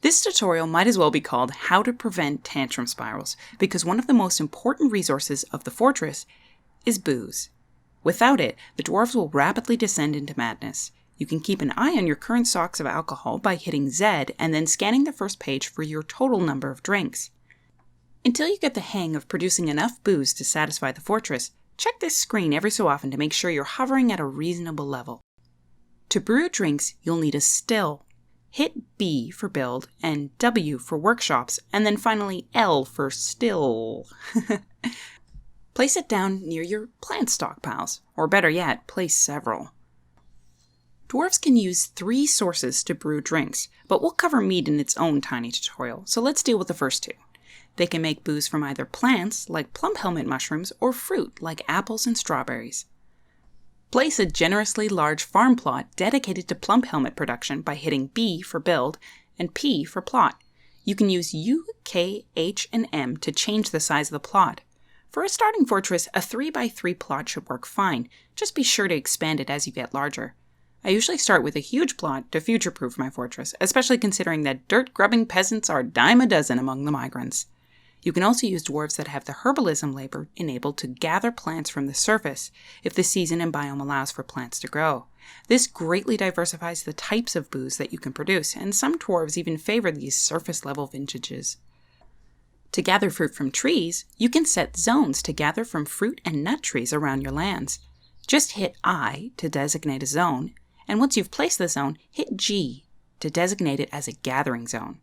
This tutorial might as well be called How to Prevent Tantrum Spirals, because one of the most important resources of the fortress is booze. Without it, the dwarves will rapidly descend into madness. You can keep an eye on your current stocks of alcohol by hitting Z and then scanning the first page for your total number of drinks. Until you get the hang of producing enough booze to satisfy the fortress, check this screen every so often to make sure you're hovering at a reasonable level. To brew drinks, you'll need a still. Hit B for build and W for workshops, and then finally L for still. Place it down near your plant stockpiles, or better yet, place several. Dwarves can use 3 sources to brew drinks, but we'll cover mead in its own tiny tutorial, so let's deal with the first 2. They can make booze from either plants, like plum helmet mushrooms, or fruit, like apples and strawberries. Place a generously large farm plot dedicated to plum helmet production by hitting B for build and P for plot. You can use U, K, H, and M to change the size of the plot. For a starting fortress, a 3x3 plot should work fine. Just be sure to expand it as you get larger. I usually start with a huge plot to future-proof my fortress, especially considering that dirt-grubbing peasants are a dime a dozen among the migrants. You can also use dwarves that have the herbalism labor enabled to gather plants from the surface if the season and biome allows for plants to grow. This greatly diversifies the types of booze that you can produce, and some dwarves even favor these surface-level vintages. To gather fruit from trees, you can set zones to gather from fruit and nut trees around your lands. Just hit I to designate a zone, and once you've placed the zone, hit G to designate it as a gathering zone.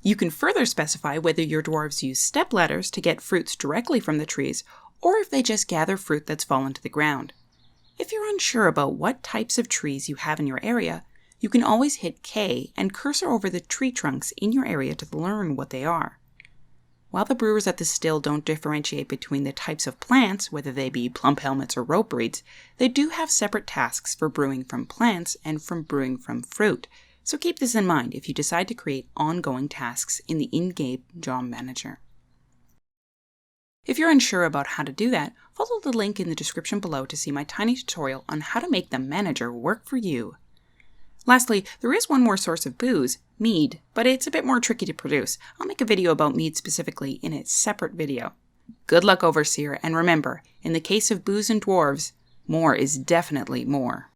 You can further specify whether your dwarves use step ladders to get fruits directly from the trees, or if they just gather fruit that's fallen to the ground. If you're unsure about what types of trees you have in your area, you can always hit K and cursor over the tree trunks in your area to learn what they are. While the brewers at the still don't differentiate between the types of plants, whether they be plump helmets or rope breeds, they do have separate tasks for brewing from plants and from brewing from fruit. So keep this in mind if you decide to create ongoing tasks in the in-game job manager. If you're unsure about how to do that, follow the link in the description below to see my tiny tutorial on how to make the manager work for you. Lastly, there is one more source of booze, mead, but it's a bit more tricky to produce. I'll make a video about mead specifically in a separate video. Good luck, Overseer, and remember, in the case of booze and dwarves, more is definitely more.